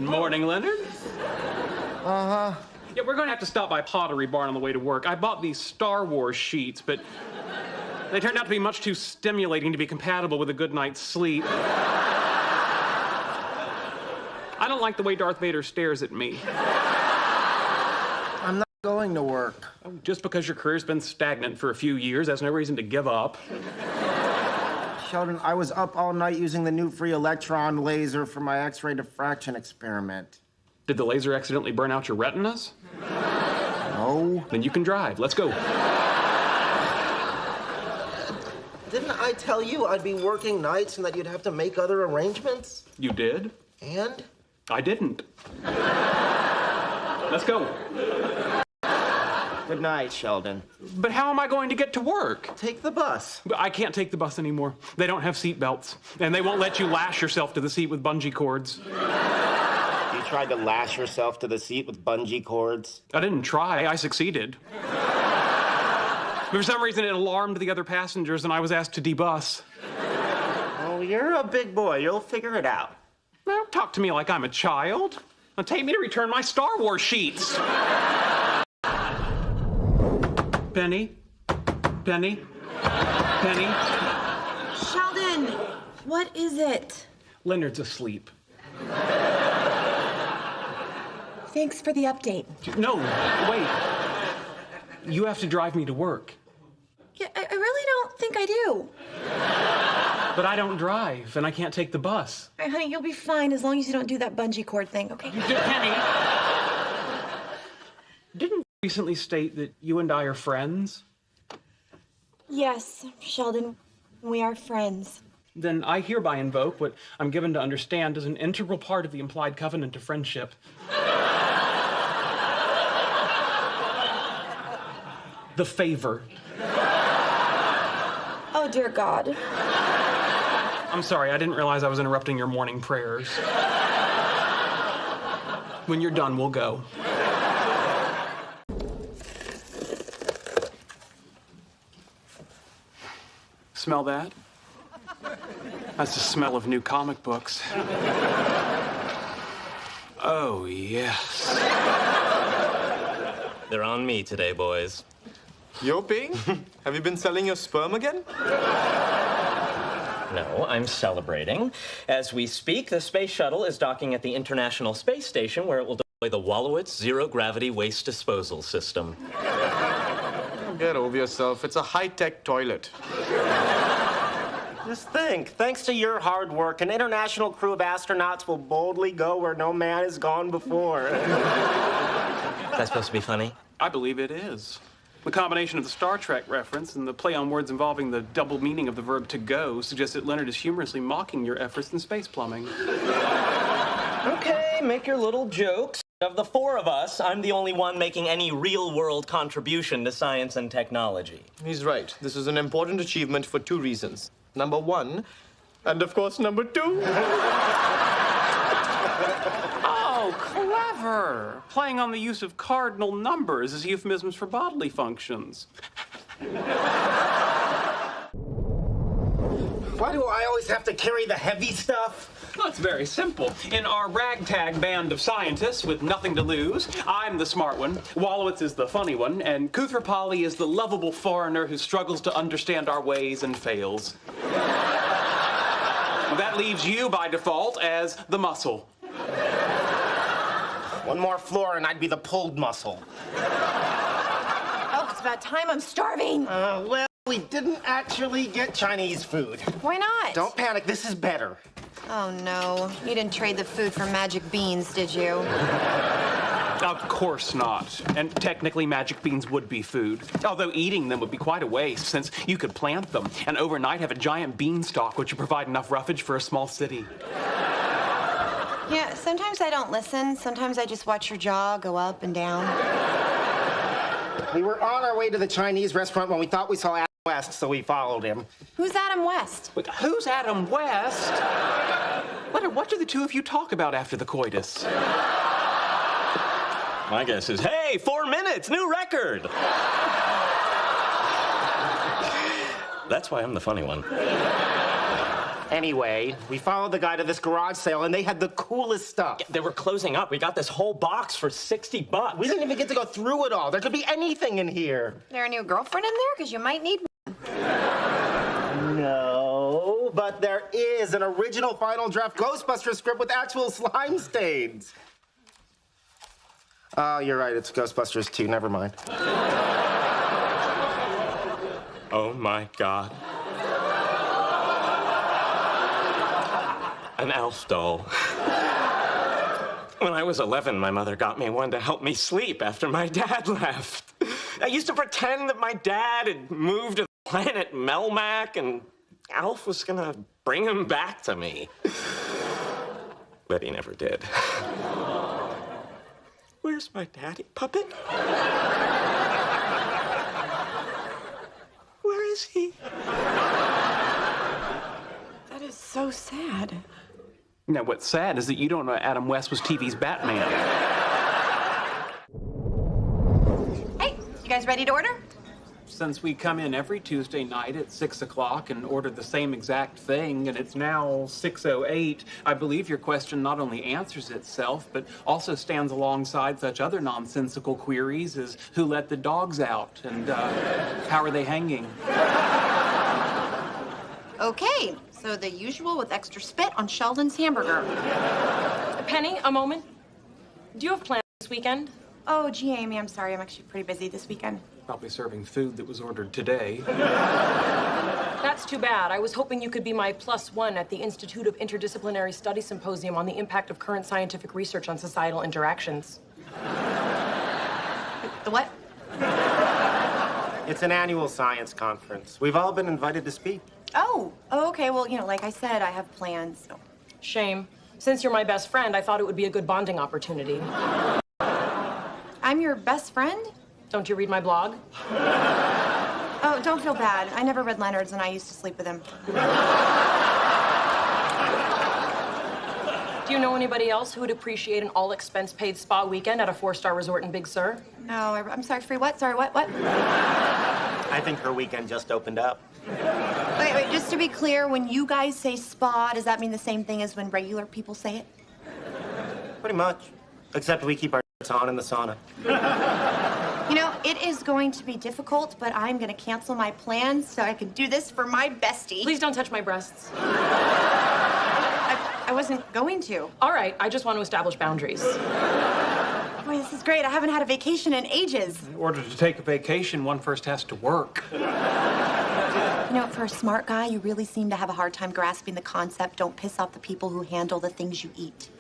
Morning, Leonard. Uh-huh. Yeah, we're going to have to stop by Pottery Barn on the way to work. I bought these Star Wars sheets, but they turned out to be much too stimulating to be compatible with a good night's sleep. I don't like the way Darth Vader stares at me. I'm not going to work. Oh, just because your career's been stagnant for a few years, that's no reason to give up. Sheldon, I was up all night using the new free electron laser for my X-ray diffraction experiment. Did the laser accidentally burn out your retinas? No. Then you can drive. Let's go. Didn't I tell you I'd be working nights and that you'd have to make other arrangements? You did? And? I didn't. Let's go. Good night, Sheldon. But how am I going to get to work? Take the bus. I can't take the bus anymore. They don't have seat belts, and they won't let you lash yourself to the seat with bungee cords. You tried to lash yourself to the seat with bungee cords? I didn't try. I succeeded. For some reason, it alarmed the other passengers, and I was asked to debus. Oh, you're a big boy. You'll figure it out. Now, don't talk to me like I'm a child. Now, take me to return my Star Wars sheets. Penny? Penny? Penny? Sheldon, what is it? Leonard's asleep. Thanks for the update. No, wait. You have to drive me to work. Yeah, I really don't think I do. But I don't drive, and I can't take the bus. All right, honey, you'll be fine as long as you don't do that bungee cord thing, okay? Penny! Didn't you recently state that you and I are friends? Yes, Sheldon, we are friends. Then I hereby invoke what I'm given to understand as an integral part of the implied covenant of friendship. The favor. Oh, dear God. I'm sorry, I didn't realize I was interrupting your morning prayers. When you're done, we'll go. Smell that? That's the smell of new comic books. Oh, yes. They're on me today, boys. Yo, Ping, have you been selling your sperm again? No, I'm celebrating. As we speak, the space shuttle is docking at the International Space Station, where it will deploy the 𝘀𝗀𝘅 zero-gravity waste disposal system. Get over yourself. It's a high-tech toilet. Just think, thanks to your hard work, an international crew of astronauts will boldly go where no man has gone before. That's supposed to be funny? I believe it is. The combination of the Star Trek reference and the play on words involving the double meaning of the verb to go suggests that Leonard is humorously mocking your efforts in space plumbing. Okay, make your little jokes. Of the four of us, I'm the only one making any real-world contribution to science and technology. He's right. This is an important achievement for two reasons. Number one, and of course, number two. Oh, clever! Playing on the use of cardinal numbers as euphemisms for bodily functions. Why do I always have to carry the heavy stuff? Well, it's very simple. In our ragtag band of scientists with nothing to lose, I'm the smart one, 𝘀𝗀𝘅 is the funny one, and 𝘀𝗃𝘅 is the lovable foreigner who struggles to understand our ways and fails. That leaves you, by default, as the muscle. One more floor and I'd be the pulled muscle. Oh, it's about time. I'm starving. Well, we didn't actually get Chinese food. Why not? Don't panic, this is better. Oh, no. You didn't trade the food for magic beans, did you? Of course not. And technically, magic beans would be food. Although eating them would be quite a waste, since you could plant them and overnight have a giant beanstalk which would provide enough roughage for a small city. Yeah, sometimes I don't listen. Sometimes I just watch your jaw go up and down. We were on our way to the Chinese restaurant when we thought we saw Adam West, so we followed him. Who's Adam West? Wait, who's Adam West? What do the two of you talk about after the coitus? My guess is, hey, 4 minutes, new record! That's why I'm the funny one. Anyway, we followed the guy to this garage sale, and they had the coolest stuff. They were closing up. We got this whole box for $60. We didn't even get to go through it all. There could be anything in here. There a new girlfriend in there? Because you might need one. No, but there is an original final draft Ghostbusters script with actual slime stains. Oh, you're right. It's Ghostbusters 2. Never mind. Oh my God. An elf doll. When I was 11, my mother got me one to help me sleep after my dad left. I used to pretend that my dad had moved to the planet Melmac and Alf was gonna bring him back to me. But he never did. Where's my daddy puppet? Where is he? That is so sad. Now, what's sad is that you don't know Adam West was TV's Batman. Hey, you guys ready to order? Since we come in every Tuesday night at 6 o'clock and order the same exact thing, and it's now 6:08, I believe your question not only answers itself, but also stands alongside such other nonsensical queries as who let the dogs out and how are they hanging? Okay, so the usual with extra spit on Sheldon's hamburger. Penny, a moment. Do you have plans this weekend? Oh, gee, Amy, I'm sorry. I'm actually pretty busy this weekend. Probably serving food that was ordered today. That's too bad. I was hoping you could be my +1 at the Institute of Interdisciplinary Study Symposium on the impact of current scientific research on societal interactions. The what? It's an annual science conference. We've all been invited to speak. Oh, okay. Well, like I said, I have plans. So. Shame. Since you're my best friend, I thought it would be a good bonding opportunity. I'm your best friend? Don't you read my blog? Oh, don't feel bad. I never read Leonard's, and I used to sleep with him. Do you know anybody else who would appreciate an all-expense-paid spa weekend at a 4-star resort in Big Sur? No, I'm sorry, free what? Sorry, what? I think her weekend just opened up. Wait, just to be clear, when you guys say spa, does that mean the same thing as when regular people say it? Pretty much. Except we keep our on in the sauna. It is going to be difficult, but I'm going to cancel my plans so I can do this for my bestie. Please don't touch my breasts. I wasn't going to. All right, I just want to establish boundaries. Boy, this is great. I haven't had a vacation in ages. In order to take a vacation, one first has to work. For a smart guy, you really seem to have a hard time grasping the concept, don't piss off the people who handle the things you eat.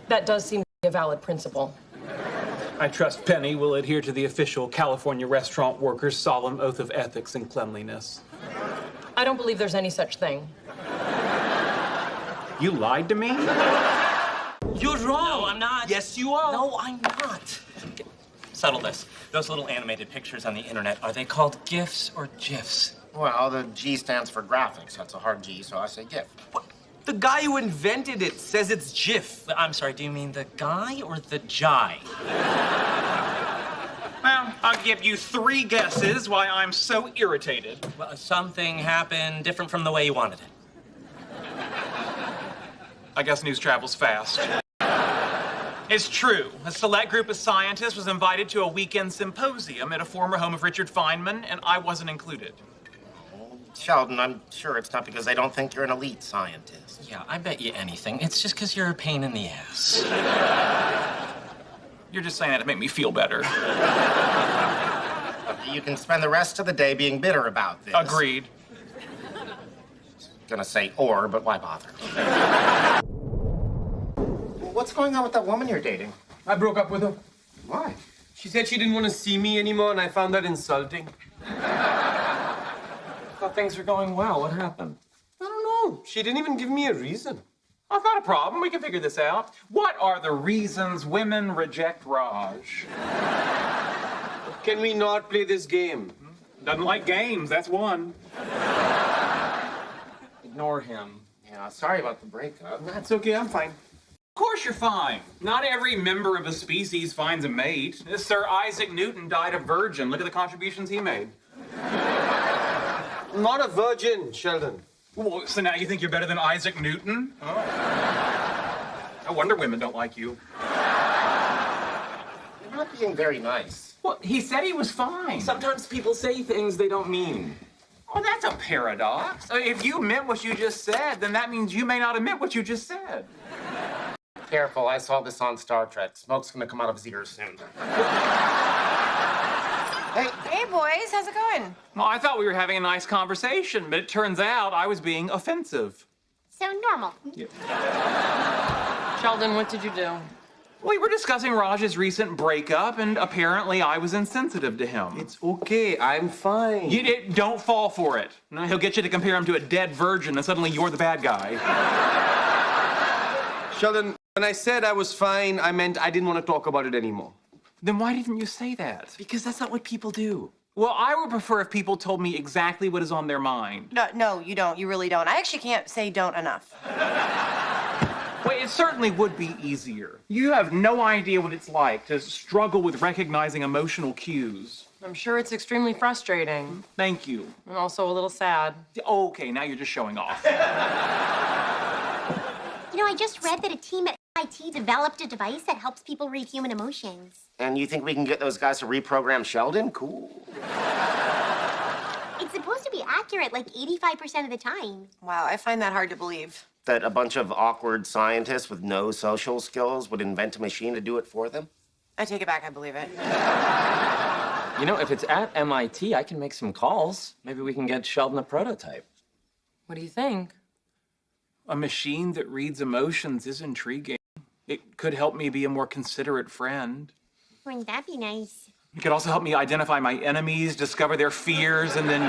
That does seem to be a valid principle. I trust Penny will adhere to the official California restaurant workers' solemn oath of ethics and cleanliness. I don't believe there's any such thing. You lied to me? You're wrong. No, I'm not. Yes, you are. No, I'm not. Settle this. Those little animated pictures on the internet, are they called GIFs or GIFs? Well, the G stands for graphics. That's a hard G, so I say GIF. What? The guy who invented it says it's GIF. I'm sorry, do you mean the guy or the jai? Well, I'll give you 3 guesses why I'm so irritated. Well, something happened different from the way you wanted it. I guess news travels fast. It's true. A select group of scientists was invited to a weekend symposium at a former home of Richard Feynman, and I wasn't included. Sheldon, I'm sure it's not because they don't think you're an elite scientist. Yeah, I bet you anything. It's just because you're a pain in the ass. You're just saying that to make me feel better. You can spend the rest of the day being bitter about this. Agreed. Gonna say or, but why bother? What's going on with that woman you're dating? I broke up with her. Why? She said she didn't want to see me anymore, and I found that insulting. I thought things were going well. What happened? I don't know. She didn't even give me a reason. I've got a problem. We can figure this out. What are the reasons women reject Raj? Can we not play this game? Doesn't like games, that's one. Ignore him. Yeah, sorry about the breakup. That's okay, I'm fine. Of course you're fine. Not every member of a species finds a mate. Sir Isaac Newton died a virgin. Look at the contributions he made. I'm not a virgin, Sheldon. Well, so now you think you're better than Isaac Newton? Oh. No wonder women don't like you. You're not being very nice. Well, he said he was fine. Sometimes people say things they don't mean. Oh, that's a paradox. If you meant what you just said, then that means you may not have meant what you just said. Careful, I saw this on Star Trek. Smoke's gonna come out of his ears soon. Hey, boys, how's it going? Well, I thought we were having a nice conversation, but it turns out I was being offensive. So normal. Sheldon, what did you do? We were discussing Raj's recent breakup, and apparently I was insensitive to him. It's okay, I'm fine. Don't fall for it. No, he'll get you to compare him to a dead virgin, and suddenly you're the bad guy. Sheldon, when I said I was fine, I meant I didn't want to talk about it anymore. Then why didn't you say that? Because that's not what people do. Well, I would prefer if people told me exactly what is on their mind. No, you don't. You really don't. I actually can't say don't enough. Well, it certainly would be easier. You have no idea what it's like to struggle with recognizing emotional cues. I'm sure it's extremely frustrating. Thank you. And also a little sad. Okay, now you're just showing off. You know, I just read that a team at MIT developed a device that helps people read human emotions. And you think we can get those guys to reprogram Sheldon? Cool. It's supposed to be accurate like 85% of the time. Wow, I find that hard to believe. That a bunch of awkward scientists with no social skills would invent a machine to do it for them? I take it back, I believe it. You know, if it's at MIT, I can make some calls. Maybe we can get Sheldon a prototype. What do you think? A machine that reads emotions is intriguing. It could help me be a more considerate friend. Wouldn't that be nice? It could also help me identify my enemies, discover their fears, and then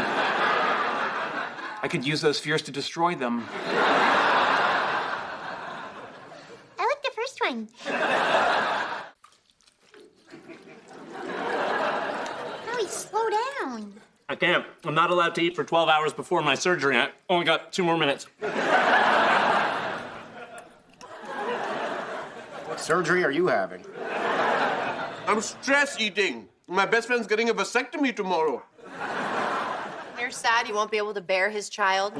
I could use those fears to destroy them. I like the first one. Howie, slow down. I can't. I'm not allowed to eat for 12 hours before my surgery. I only got 2 more minutes. What surgery are you having? I'm stress eating. My best friend's getting a vasectomy tomorrow. You're sad you won't be able to bear his child.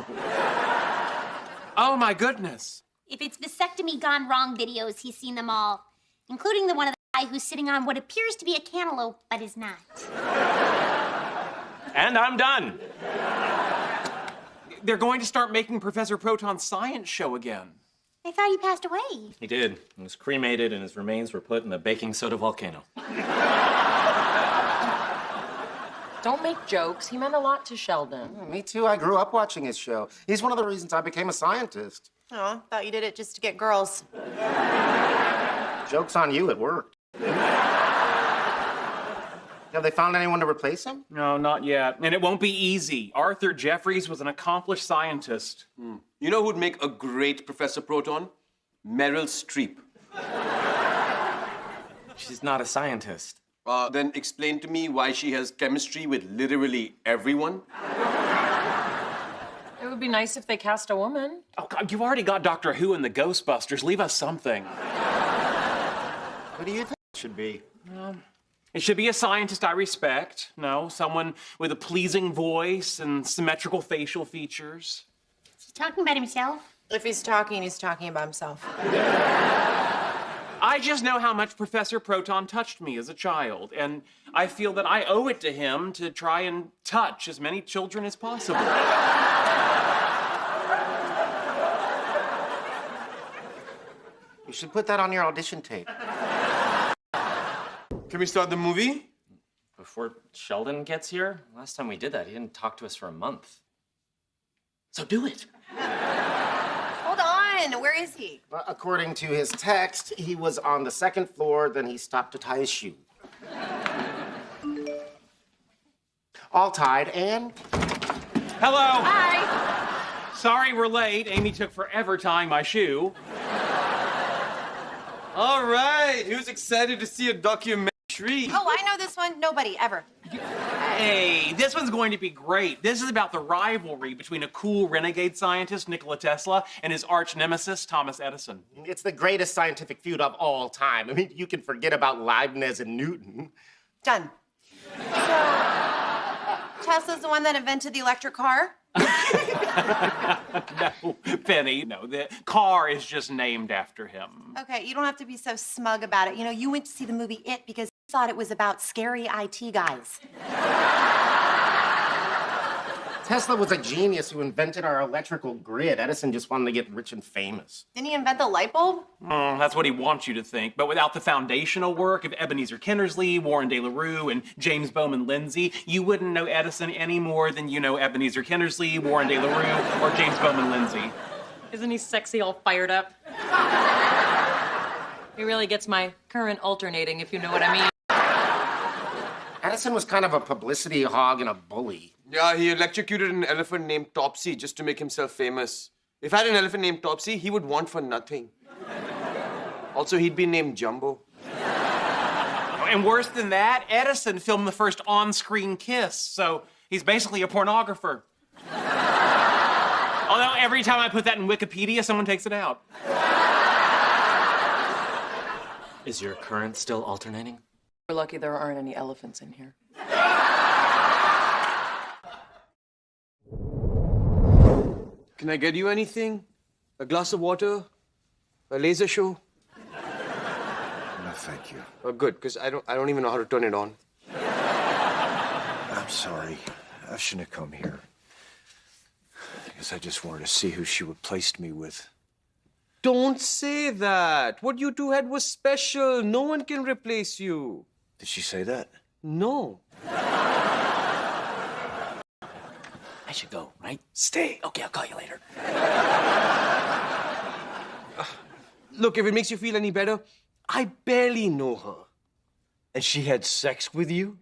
Oh, my goodness. If it's vasectomy gone wrong videos, he's seen them all, including the one of the guy who's sitting on what appears to be a cantaloupe, but is not. And I'm done. They're going to start making Professor Proton's science show again. I thought he passed away. He did. He was cremated and his remains were put in the baking soda volcano. Don't make jokes. He meant a lot to Sheldon. Me too. I grew up watching his show. He's one of the reasons I became a scientist. Oh, thought you did it just to get girls. Joke's on you, it worked. Have they found anyone to replace him? No, not yet. And it won't be easy. Arthur Jeffries was an accomplished scientist. You know who'd make a great Professor Proton? Meryl Streep. She's not a scientist. Then explain to me why she has chemistry with literally everyone. It would be nice if they cast a woman. Oh, God, you've already got Doctor Who and the Ghostbusters. Leave us something. What do you think it should be? It should be a scientist I respect. No, someone with a pleasing voice and symmetrical facial features. Is he talking about himself? If he's talking about himself. I just know how much Professor Proton touched me as a child, and I feel that I owe it to him to try and touch as many children as possible. You should put that on your audition tape. Can we start the movie? Before Sheldon gets here? Last time we did that, he didn't talk to us for a month. So do it. Hold on, where is he? Well, according to his text, he was on the 2nd floor, then he stopped to tie his shoe. All tied, and... Hello. Hi. Sorry we're late. Amy took forever tying my shoe. All right, who's excited to see a documentary? Oh, I know this one. Nobody, ever. Hey, this one's going to be great. This is about the rivalry between a cool renegade scientist, Nikola Tesla, and his arch nemesis, Thomas Edison. It's the greatest scientific feud of all time. I mean, you can forget about Leibniz and Newton. Done. So, Tesla's the one that invented the electric car? No, Penny, no. The car is just named after him. Okay, you don't have to be so smug about it. You know, you went to see the movie It because you thought it was about scary IT guys. Tesla was a genius who invented our electrical grid. Edison just wanted to get rich and famous. Didn't he invent the light bulb? That's what he wants you to think. But without the foundational work of Ebenezer Kennersley, Warren De La Rue, and James Bowman Lindsay, you wouldn't know Edison any more than you know Ebenezer Kennersley, Warren De La Rue, or James Bowman Lindsay. Isn't he sexy, all fired up? He really gets my current alternating, if you know what I mean. Edison was kind of a publicity hog and a bully. Yeah, he electrocuted an elephant named Topsy just to make himself famous. If I had an elephant named Topsy, he would want for nothing. Also, he'd be named Jumbo. And worse than that, Edison filmed the first on-screen kiss, so he's basically a pornographer. Although every time I put that in Wikipedia, someone takes it out. Is your current still alternating? We're lucky there aren't any elephants in here. Can I get you anything? A glass of water? A laser show? No, thank you. Oh, good, because I don't even know how to turn it on. I'm sorry. I shouldn't have come here. I guess I just wanted to see who she replaced me with. Don't say that. What you two had was special. No one can replace you. Did she say that? No. I should go, right? Stay. Okay, I'll call you later. Look, if it makes you feel any better, I barely know her. And she had sex with you?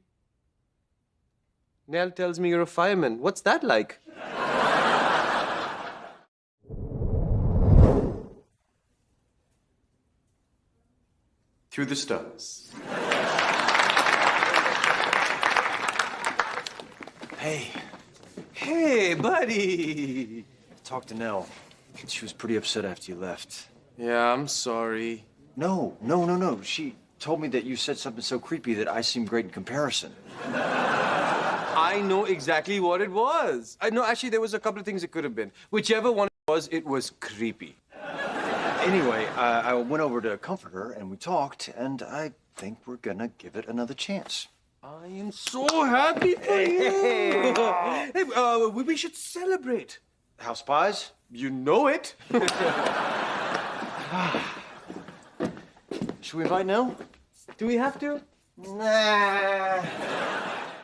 Nell tells me you're a fireman. What's that like? Through the stars. Hey, Hey, buddy. I talked to Nell. She was pretty upset after you left. Yeah, I'm sorry. No. She told me that you said something so creepy that I seemed great in comparison. I know exactly what it was. I know, actually, there was a couple of things it could have been. Whichever one it was creepy. Anyway, I went over to comfort her, and we talked, and I think we're gonna give it another chance. I am so happy for you. Hey, we should celebrate. House pies? You know it. Should we invite Nell? Do we have to? Nah.